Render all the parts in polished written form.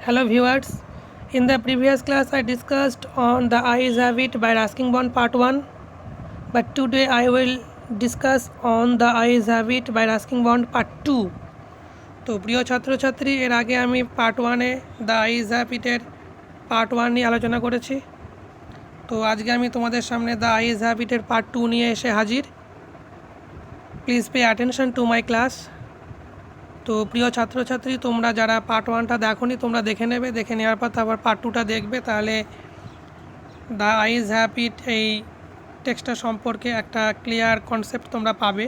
Hello viewers, in the previous class I discussed on the eyes habit by Raskin Bond part 1, but today I will discuss on the eyes habit by Raskin Bond part 2. তো প্রিয় ছাত্রছাত্রী, এর আগে আমি part 1-এ the eyes হ্যাবিটের part 1 নিয়ে আলোচনা করেছি। তো আজকে আমি তোমাদের সামনে দ্য আইজ হ্যাবিটের পার্ট 2 নিয়ে এসে হাজির। Please pay attention to my class. তো প্রিয় ছাত্রছাত্রী, তোমরা যারা পার্ট 1টা দেখোনি তোমরা দেখে নেবে, দেখে নেওয়ার পর তারপর পার্ট 2টা দেখবে, তাহলে দ্য আইজ হ্যাবিট এই টেক্সটটা সম্পর্কে একটা ক্লিয়ার কনসেপ্ট তোমরা পাবে।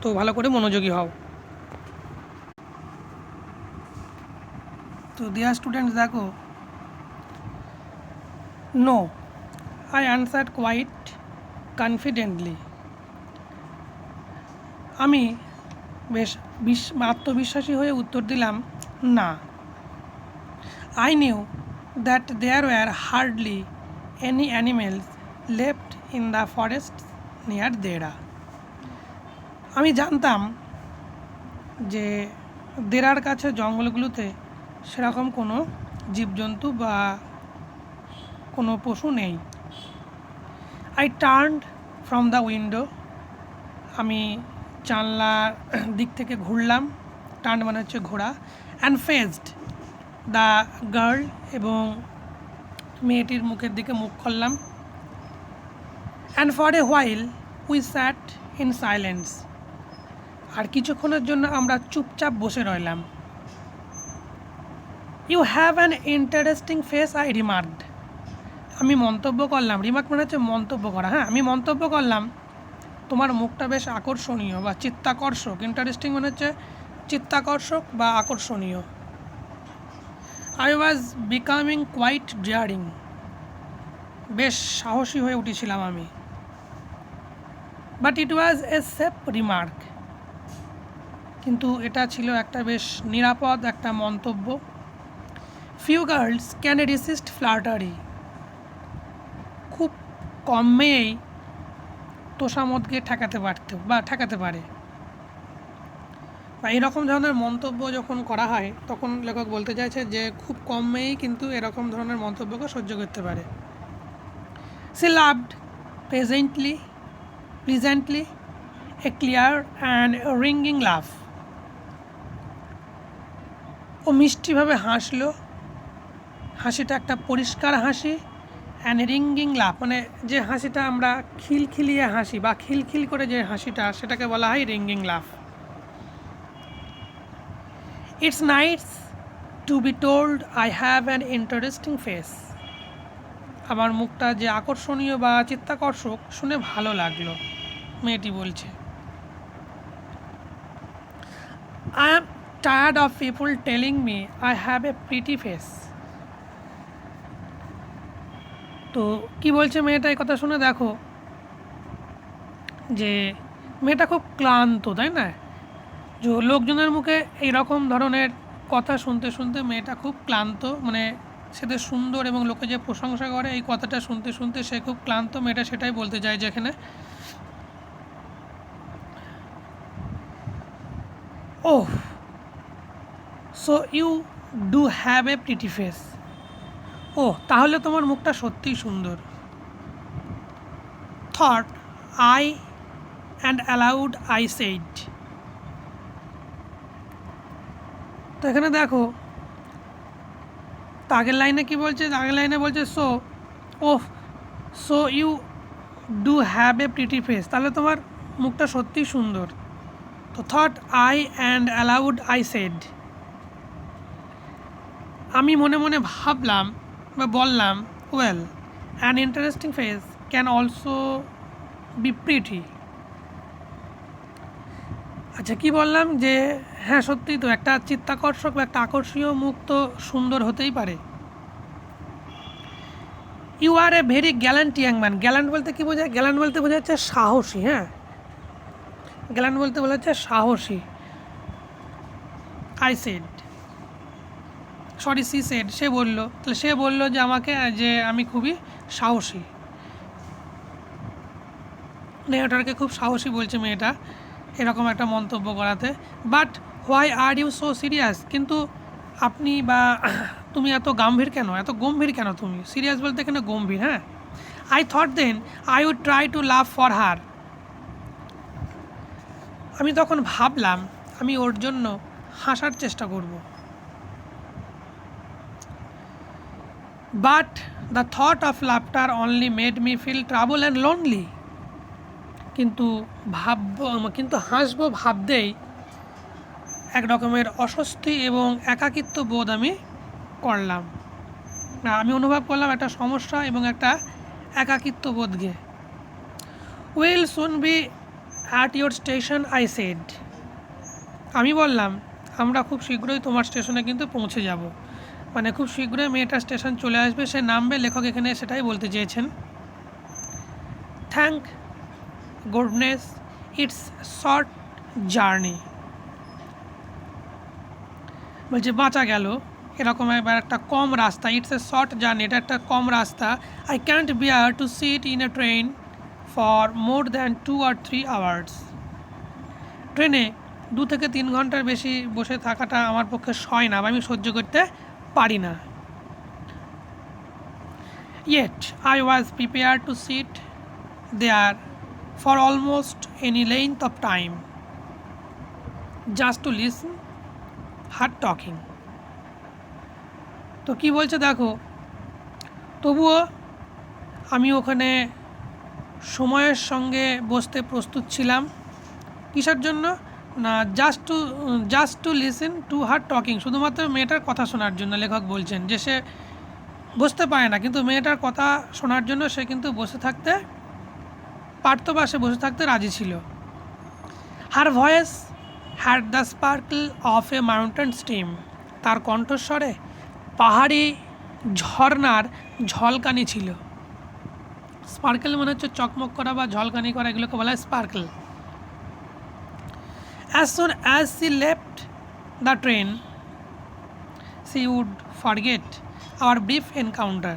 তো ভালো করে মনোযোগী হও। তো ডিয়ার স্টুডেন্টস, দেখো, no I answered quite confidently. আমি বেশ আত্মবিশ্বাসী হয়ে উত্তর দিলাম, না। I knew that there were hardly any animals left in the forests near Dera. আমি জানতাম যে দেরার কাছে জঙ্গলগুলোতে সেরকম কোনো জীবজন্তু বা কোনো পশু নেই। I turned from the window. আমি জানলার দিক থেকে ঘুরলাম, টার্ন মানে হচ্ছে ঘোরা, অ্যান্ড ফেসড দ্য গার্ল, এবং মেয়েটির মুখের দিকে মুখ করলাম। And for a while we sat in silence, আর কিছুক্ষণের জন্য আমরা চুপচাপ বসে রইলাম। You have an interesting face, I remarked. আমি মন্তব্য করলাম, রিমার্ক মানে হচ্ছে মন্তব্য করা। হ্যাঁ, আমি মন্তব্য করলাম, তোমার মুখটা বেশ আকর্ষণীয় বা চিত্তাকর্ষক। ইন্টারেস্টিং মানে হচ্ছে চিত্তাকর্ষক বা আকর্ষণীয়। I was becoming quite daring. বেশ সাহসী হয়ে উঠেছিলাম আমি। But it was a safe remark. কিন্তু এটা ছিল একটা বেশ নিরাপদ একটা মন্তব্য। Few girls can resist flattery. খুব কম মেয়েই তোষামোদকে ঠেকাতে পারে। বা এরকম ধরনের মন্তব্য যখন করা হয় তখন লেখক বলতে চাইছে যে খুব কম মেয়েই কিন্তু এরকম ধরনের মন্তব্যকে সহ্য করতে পারে। She laughed pleasantly, a clear and ringing laugh. ও মিষ্টিভাবে হাসলো, হাসিটা একটা পরিষ্কার হাসি, অ্যান্ড রিঙ্গিং লাফ মানে যে হাসিটা আমরা খিলখিলিয়ে হাসি বা খিলখিল করে যে হাসিটা, সেটাকে বলা হয় রিঙ্গিং লাফ। It's nice to be told I have an interesting face. আমার মুখটা যে আকর্ষণীয় বা চিত্তাকর্ষক শুনে ভালো লাগলো, মেয়েটি বলছে। I am tired of people telling me I have a pretty face. তো কি বলছে মেয়েটা এই কথা শুনে? দেখো যে মেয়েটা খুব ক্লান্ত, তাই না? যে লোকজনের মুখে এইরকম ধরনের কথা শুনতে শুনতে মেয়েটা খুব ক্লান্ত, মানে সেটা সুন্দর এবং লোকে যে প্রশংসা করে এই কথাটা শুনতে শুনতে সে খুব ক্লান্ত। মেয়েটা সেটাই বলতে চায় যেখানে, oh so you do have a pretty face. ও, তাহলে তোমার মুখটা সত্যিই সুন্দর। Thought I and allowed I said. তো এখানে দেখো আগের লাইনে কি বলছে? আগের লাইনে বলছে so you do have a pretty face, তাহলে তোমার মুখটা সত্যিই সুন্দর। তো thought I and allowed I said, আমি মনে মনে ভাবলাম বা বললাম, well an interesting face can also be pretty. আচ্ছা, কি বললাম? যে হ্যাঁ, সত্যিই তো একটা চিত্তাকর্ষক বা একটা আকর্ষণীয় মুখ তো সুন্দর হতেই পারে। You are a very gallant young man. Gallant বলতে কী বোঝায়? গ্যালেন্ট বলতে বোঝা হচ্ছে সাহসী। হ্যাঁ, গ্যালেন্ট বলতে বোঝা হচ্ছে সাহসী। I said, sorry she said, সে বলল। তাহলে সে বলল যে আমাকে, যে আমি খুবই সাহসী। মেয়েটাকে খুব সাহসী বলছে মেয়েটা এরকম একটা মন্তব্য করাতে। But why are you so serious? কিন্তু আপনি বা তুমি এত গম্ভীর কেন, এত গম্ভীর কেন তুমি? সিরিয়াস বলতে এখানে গম্ভীর, হ্যাঁ। I thought then I would try to love for her. আমি তখন ভাবলাম আমি ওর জন্য হাসার চেষ্টা করব। But the thought of laughter only made me feel trouble and lonely. কিন্তু হাসবো ভাবতেই এক রকমের অস্বস্তি এবং একাকিত্ব বোধ আমি করলাম। আমি অনুভব করলাম একটা সমস্যা এবং একটা একাকিত্ব বোধকে। Will soon be at your station, I said. আমি বললাম আমরা খুব শীঘ্রই তোমার স্টেশনে কিন্তু পৌঁছে যাব। মানে খুব শীঘ্রই মেয়েটা স্টেশন চলে আসবে, সে নামবে। লেখক এখানে সেটাই বলতে চেয়েছেন। Thank goodness it's short journey. বলছে বাঁচা গেল, এরকম এবার একটা কম রাস্তা। ইটস এ শর্ট জার্নি, এটা একটা কম রাস্তা। I can't bear to sit in a train for more than 2 or 3 hours। ট্রেনে 2 থেকে 3 ঘন্টার বেশি বসে থাকাটা আমার পক্ষে সয় না, বা আমি সহ্য করতে পারি না। Yet I was prepared to sit there for almost any length of time just to listen her talking। তো কি বলছে দেখো, তবুও আমি ওখানে সময়ের সঙ্গে বসতে প্রস্তুত ছিলাম। কিসের জন্য না, just to listen to her talking, শুধুমাত্র মেয়েটার কথা শোনার জন্য। লেখক বলছেন যে সে বসতে পারে না, কিন্তু মেয়েটার কথা শোনার জন্য সে কিন্তু বসে থাকতে পারত, বা সে বসে থাকতে রাজি ছিল। Her voice had the sparkle of a mountain stream. তার কণ্ঠস্বরে পাহাড়ি ঝর্নার ঝলকানি ছিল। স্পার্কেল মানে হচ্ছে চকমক করা বা ঝলকানি করা, এগুলোকে বলা হয় sparkle. As soon as she left the train, she would forget our brief encounter।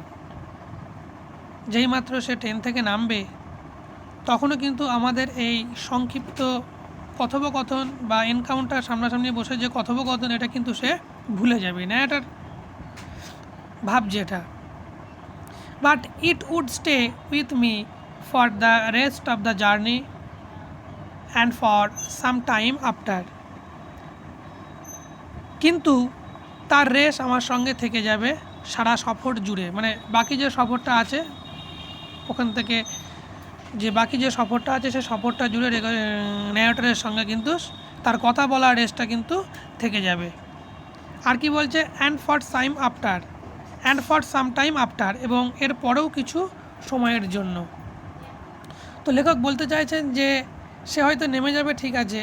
যেই মাত্র সে ট্রেন থেকে নামবে, তখনও কিন্তু আমাদের এই সংক্ষিপ্ত কথোপকথন বা এনকাউন্টার, সামনাসামনি বসে যে কথোপকথন, এটা কিন্তু সে ভুলে যাবে না, এটার ভাব যেটা। But it would stay with me for the rest of the journey and for some time after. কিন্তু তার রেশ আমার সঙ্গে থেকে যাবে সারা সফর জুড়ে। মানে বাকি যে সফরটা আছে, ওখান থেকে যে বাকি যে সফরটা আছে, সে সফরটা জুড়ে ন্যারেটরের সঙ্গে কিন্তু তার কথা বলার রেশটা কিন্তু থেকে যাবে। আর কি বলছে, and for some time after, এবং এর পরেও কিছু সময়ের জন্য। তো লেখক বলতে চাইছেন যে সে হয়তো নেমে যাবে, ঠিক আছে,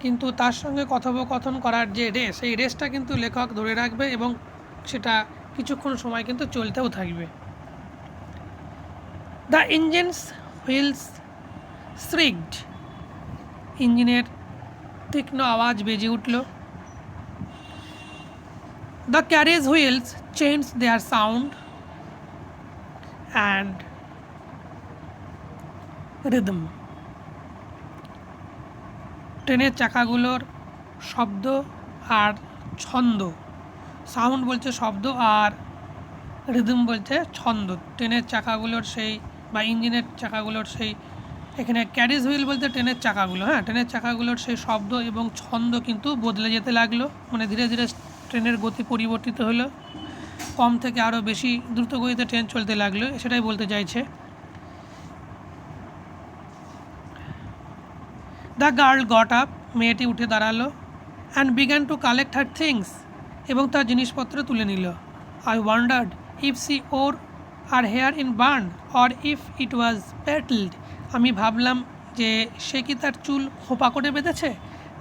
কিন্তু তার সঙ্গে কথোপকথন করার যে রেস, এই রেসটা কিন্তু লেখক ধরে রাখবে এবং সেটা কিছুক্ষণ সময় কিন্তু চলতেও থাকবে। The engines wheels shrieked. ইঞ্জিনের তীক্ষ্ণ আওয়াজ বেজে উঠল। The carriage wheels change their sound and rhythm. ট্রেনের চাকাগুলোর শব্দ আর ছন্দ, সাউন্ড বলছে শব্দ আর রিদম বলছে ছন্দ। ট্রেনের চাকাগুলোর সেই বা ইঞ্জিনের চাকাগুলোর সেই, এখানে ক্যারেজ হুইল বলতে ট্রেনের চাকাগুলো, হ্যাঁ, ট্রেনের চাকাগুলোর সেই শব্দ এবং ছন্দ কিন্তু বদলে যেতে লাগলো। মানে ধীরে ধীরে ট্রেনের গতি পরিবর্তিত হলো, কম থেকে আরও বেশি দ্রুত গতিতে ট্রেন চলতে লাগলো, সেটাই বলতে চাইছে। দ্য গার্ল গট আপ, মেয়েটি উঠে দাঁড়ালো। And began to collect her things, এবং তার জিনিসপত্র তুলে নিল। I wondered if she wore her hair in burn or if it was plaited. আমি ভাবলাম যে সে কি তার চুল খোপা করে বেঁধেছে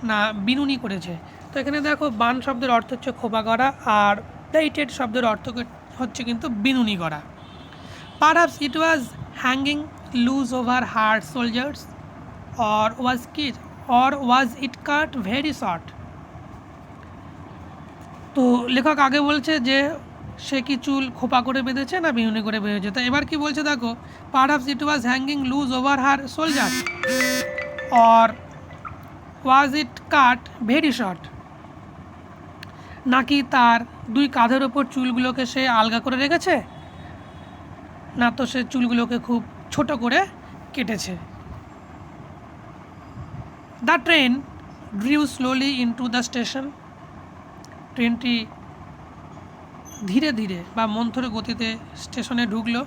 না বিনুনি করেছে। তো এখানে দেখো, বান শব্দের অর্থ হচ্ছে খোপা করা, আর প্লেটেড শব্দের অর্থ হচ্ছে কিন্তু বিনুনি করা। Perhaps it was hanging loose over her shoulders or was it cut very short। তো লেখক আগে বলছে যে সে কি চুল খোপা করে বেঁধেছে না বিনুনি করে বেঁধেছে। তো এবার কি বলছে দেখো, perhaps it was hanging loose over her shoulders or was it cut very short। নাকি তার দুই কাঁধের ওপর চুলগুলোকে সে আলগা করে রেখেছে, না তো সে চুলগুলোকে খুব ছোট করে কেটেছে। The train drew slowly into the station. ট্রেনটি ধীরে ধীরে বা মন্থর গতিতে স্টেশনে ঢুকলো।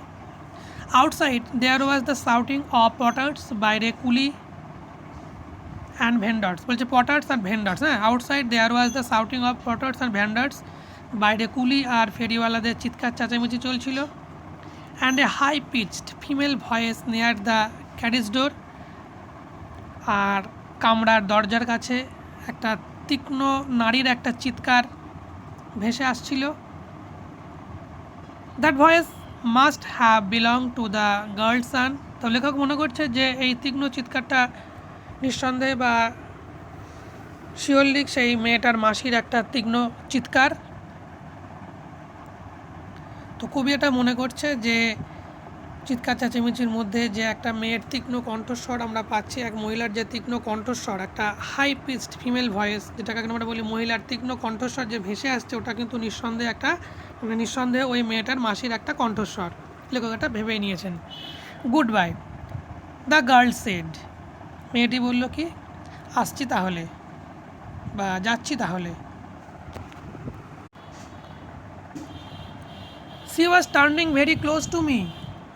Outside there was the shouting of porters, বাইরে কুলি অ্যান্ড ভেন্ডার্স, বলছে পটার্স আর ভেন্ডার্স। হ্যাঁ, outside there was the shouting of porters and vendors, বাইরে কুলি আর ফেরিওয়ালাদের চিৎকার চেঁচামেচি চলছিল। And a high pitched female voice near the carriage door, আর কামরার দরজার কাছে একটা তীক্ষ্ণ নারীর একটা চিৎকার ভেসে আসছিল। That voice must have belong to the girl sun. তো লেখক মনে করছে যে এই তীক্ষ্ণ চিৎকারটা নিঃসন্দেহে বা শিওরলি সেই মেয়েটার মাসির একটা তীক্ষ্ণ চিৎকার। তো কবি এটা মনে করছে যে চিৎকার চেঁচামেচির মধ্যে যে একটা মেয়ের তীক্ষ্ণ কণ্ঠস্বর আমরা পাচ্ছি, এক মহিলার যে তীক্ষ্ণ কণ্ঠস্বর, একটা হাই পিচড ফিমেল ভয়েস, যেটাকে আমরা বলি মহিলার তীক্ষ্ণ কণ্ঠস্বর যে ভেসে আসছে, ওটা কিন্তু নিঃসন্দেহে একটা নিঃসন্দেহে ওই মেয়েটার মাসির একটা কণ্ঠস্বর। লেখক এটা ভেবেই নিয়েছেন। Goodbye the girl said. মেয়েটি বলল কি, আসছি তাহলে বা যাচ্ছি তাহলে। She was turning very close to me.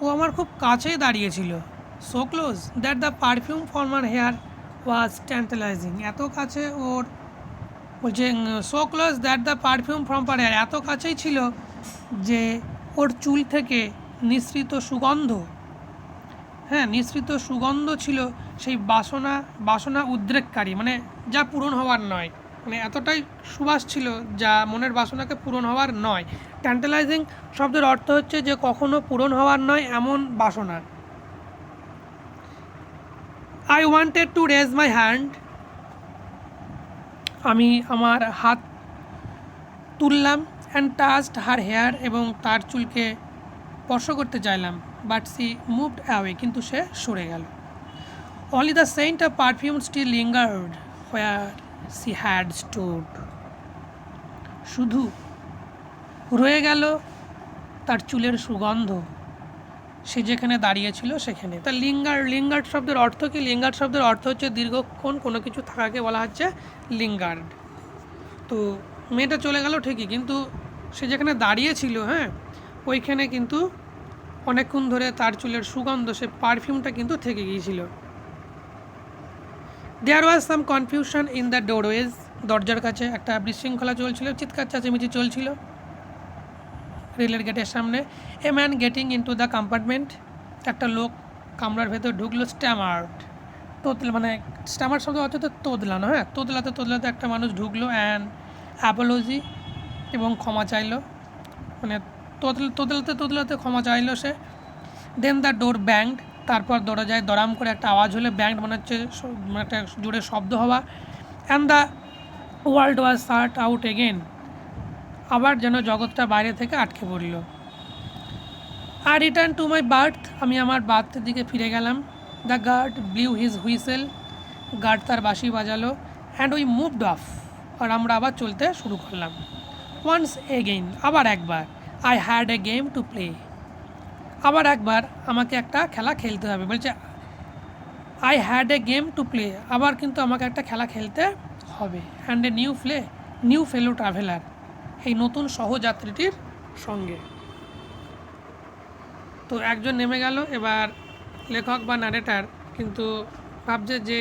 ও আমার খুব কাছেই দাঁড়িয়েছিল। So close that the perfume from my hair was tantalising. এত কাছে ওর, বলছে so close that the perfume from her hair, এত কাছেই ছিল যে ওর চুল থেকে নিঃসৃত সুগন্ধ, হ্যাঁ নিঃসৃত সুগন্ধ ছিল সেই বাসনা উদ্রেককারী, মানে যা পূরণ হওয়ার নয়, মানে এতটাই সুবাস ছিল যা মনের বাসনাকে পূরণ হওয়ার নয়। ট্যান্টালাইজিং শব্দের অর্থ হচ্ছে যে কখনো পূরণ হওয়ার নয় এমন বাসনা। I wanted to raise my hand. আমি আমার হাত তুললাম। অ্যান্ড টাচড হার হেয়ার, এবং তার চুলকে স্পর্শ করতে চাইলাম। বাট সি মুভড অ্যাওয়ে, কিন্তু সে সরে গেল। Only the scent of perfume still lingered where she had stood. শুধু রয়ে গেল তার চুলের সুগন্ধ, সে যেখানে দাঁড়িয়েছিল সেখানে। তা লিঙ্গার্ড শব্দের অর্থ কি? লিঙ্গার্ড শব্দের অর্থ হচ্ছে দীর্ঘক্ষণ কোনো কিছু থাকাকে বলা হচ্ছে লিঙ্গার্ড। তো মেয়েটা চলে গেল ঠিকই, কিন্তু সে যেখানে দাঁড়িয়েছিল, হ্যাঁ ওইখানে কিন্তু অনেকক্ষণ ধরে তার চুলের সুগন্ধ, সে পারফিউমটা কিন্তু থেকে গিয়েছিল। দেয়ার ওয়াজ সাম কনফিউশন ইন দ্য ডোরওয়েজ। দরজার কাছে একটা বিশৃঙ্খলা চলছিল, চিৎকার চেঁচামেচি চলছিল রেলের গেটের সামনে। A man getting into the compartment, একটা লোক কামরার ভেতর ঢুকলো। স্ট্যামার্ড, মানে স্ট্যামার্ড শব্দ অর্থ তো তোদলানো, হ্যাঁ তোদলাতে একটা মানুষ ঢুকলো। অ্যান্ড অ্যাপোলজি, এবং ক্ষমা চাইলো, মানে তোদলাতে ক্ষমা চাইলো সে। দেন দ্য ডোর ব্যাংড, তারপর দরজায় দরাম করে একটা আওয়াজ হলে, ব্যাংড মানে হচ্ছে একটা জোরে শব্দ হওয়া। And the world was shut out again, আবার যেন জগৎটা বাইরে থেকে আটকে পড়ল। I return to my berth, আমি আমার বার্থের দিকে ফিরে গেলাম। The guard blew his whistle, গার্ড তার বাঁশি বাজালো। অ্যান্ড উই মুভড অফ, আর আমরা আবার চলতে শুরু করলাম। ওয়ান্স এগেইন, আবার একবার। I had a game to play, আবার একবার আমাকে একটা খেলা খেলতে হবে। বলছে I had a game to play, আবার কিন্তু আমাকে একটা খেলা খেলতে হবে। And a new fellow traveller, এই নতুন সহযাত্রীটির সঙ্গে। তো একজন নেমে গেল, এবার লেখক বা ন্যারেটার কিন্তু ভাবছে যে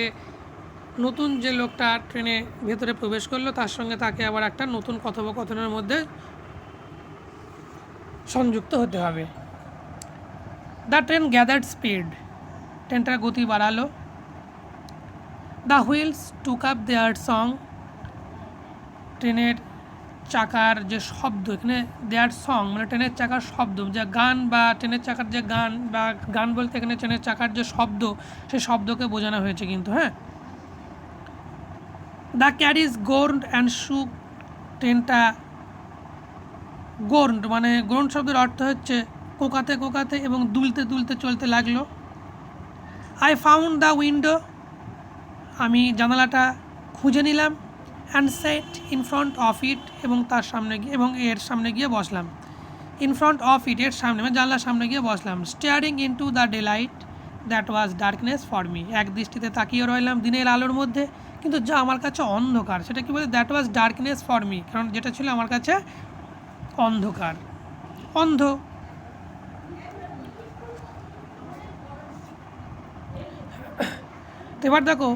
নতুন যে লোকটা ট্রেনে ভেতরে প্রবেশ করলো তার সঙ্গে তাকে আবার একটা নতুন কথোপকথনের মধ্যে সংযুক্ত হতে হবে। দ্য ট্রেন গ্যাদার্ড স্পিড, ট্রেনটার গতি বাড়ালো। The wheels took up their song, ট্রেনের চাকার যে শব্দ, এখানে দেয়ার সং মানে ট্রেনের চাকার শব্দ, যে গান বা ট্রেনের চাকার যে গান, বা গান বলতে এখানে ট্রেনের চাকার যে শব্দ, সেই শব্দকে বোঝানো হয়েছে কিন্তু, হ্যাঁ। দ্য ক্যারিজ গোর্ড অ্যান্ড শুক, ট্রেনটা গোর্ড মানে গোর্ড শব্দের অর্থ হচ্ছে কোকাতে এবং দুলতে চলতে লাগলো। আই ফাউন্ড দ্য উইন্ডো, আমি জানালাটা খুঁজে নিলাম। And set in front of it, এবং তার সামনে গিয়ে এবং এর সামনে গিয়ে বসলাম। ইন ফ্রন্ট অফ ইট, এর সামনে মানে জানলার সামনে গিয়ে বসলাম। Staring into the daylight that was darkness for me, এক দৃষ্টিতে তাকিয়ে রইলাম দিনের আলোর মধ্যে, কিন্তু যা আমার কাছে অন্ধকার। সেটা কি বলে? That was darkness for me, কারণ যেটা ছিল আমার কাছে অন্ধকার, অন্ধ। তো এবার দেখো,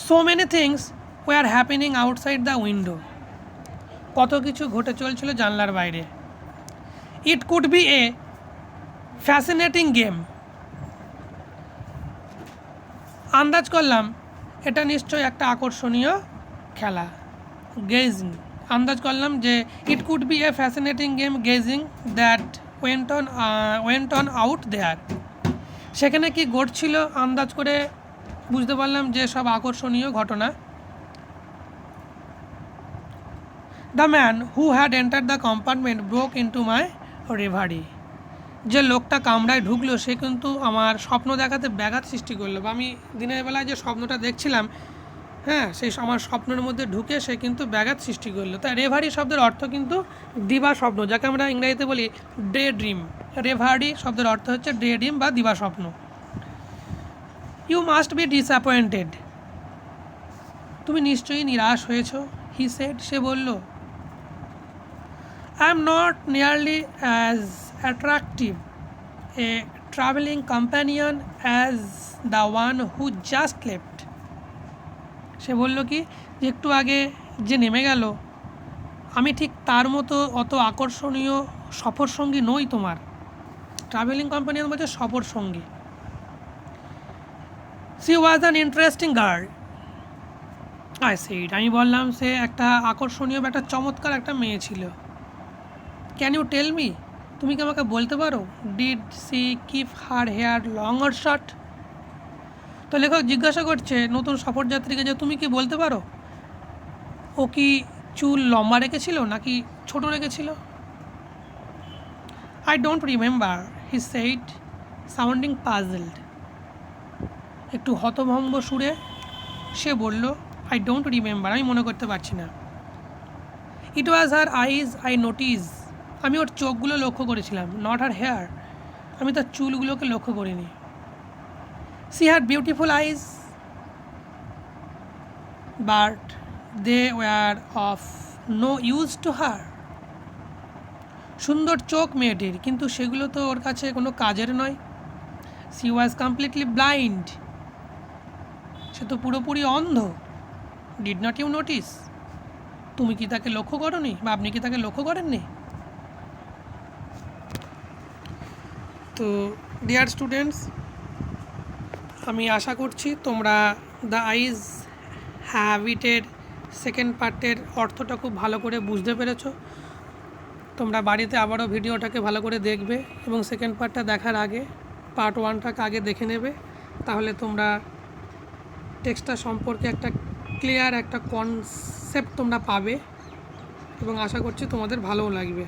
so many things war happening outside the window, কত কিছু ঘটে চলছিল জানলার বাইরে। ইট could be a fascinating game, আন্দাজ করলাম এটা নিশ্চয়ই একটা আকর্ষণীয় খেলা। গেজিং, আন্দাজ করলাম যে it could be a fascinating game gazing that went on out there, সেখানে কি ঘটছিল আন্দাজ করে বুঝতে পারলাম যে সব আকর্ষণীয় ঘটনা। The man who had enter the compartment broke into my reverie, যে লোকটা কামরায় ঢুকলো সে কিন্তু আমার স্বপ্ন দেখাতে ব্যাঘাত সৃষ্টি করলো, বা আমি দিনের বেলায় যে স্বপ্নটা দেখছিলাম, হ্যাঁ, সেই আমার স্বপ্নের মধ্যে ঢুকে সে কিন্তু ব্যাঘাত সৃষ্টি করলো। তাই রেভারি শব্দের অর্থ কিন্তু দিবা স্বপ্ন, যাকে আমরা ইংরেজিতে বলি ডে ড্রিম। রেভারি শব্দের অর্থ হচ্ছে ডে ড্রিম বা দিবা স্বপ্ন। ইউ মাস্ট বি ডিসঅ্যাপয়েন্টেড, তুমি নিশ্চয়ই নিরাশ হয়েছ। হি সেড, সে বলল। I am not nearly as attractive a traveling companion as the one who just left. সে বলল কি, যে একটু আগে যে নেমে গেল, আমি ঠিক তার মতো অত আকর্ষণীয় সফর সঙ্গী নই তোমার। ট্রাভেলিং কম্পানিয়ান বলছে সফর সঙ্গী। C was an interesting girl, I said, আমি বললাম সে একটা আকর্ষণীয় বা একটা চমৎকার একটা মেয়ে ছিল। ক্যান ইউ টেল মি, তুমি কি আমাকে বলতে পারো, did she keep her hair long or short? তো লেখক জিজ্ঞাসা করছে নতুন সফরযাত্রীকে যে তুমি কি বলতে পারো ও কি চুল লম্বা রেখেছিল নাকি ছোট রেখেছিল? I don't remember, he said sounding puzzled, একটু হতভম্ব সুরে সে বলল, আই ডোন্ট রিমেম্বার, আমি মনে করতে পারছি না। ইট ওয়াজ হার আইজ আই নোটিস, আমি ওর চোখগুলো লক্ষ্য করেছিলাম, নট হার হেয়ার, আমি তার চুলগুলোকে লক্ষ্য করিনি। She had beautiful eyes but they were of no use to her, সুন্দর চোখ মেয়েটির, কিন্তু সেগুলো তো ওর কাছে কোনো কাজের নয়। সি ওয়াজ কমপ্লিটলি ব্লাইন্ড, সে তো পুরোপুরি অন্ধ। ডিড নট ইউ নোটিস, তুমি কি তাকে লক্ষ্য করোনি বা আপনি কি তাকে লক্ষ্য করেননি? তো ডিয়ার স্টুডেন্টস, আমি আশা করছি তোমরা দ্য আইজ হ্যাবিটের সেকেন্ড পার্টের অর্থটা খুব ভালো করে বুঝতে পেরেছো। তোমরা বাড়িতে আবারও ভিডিওটাকে ভালো করে দেখবে এবং সেকেন্ড পার্টটা দেখার আগে পার্ট ওয়ানটাকে আগে দেখে নেবে, তাহলে তোমরা টেক্সটটা সম্পর্কে একটা ক্লিয়ার একটা কনসেপ্ট তোমরা পাবে এবং আশা করছি তোমাদের ভালোও লাগবে।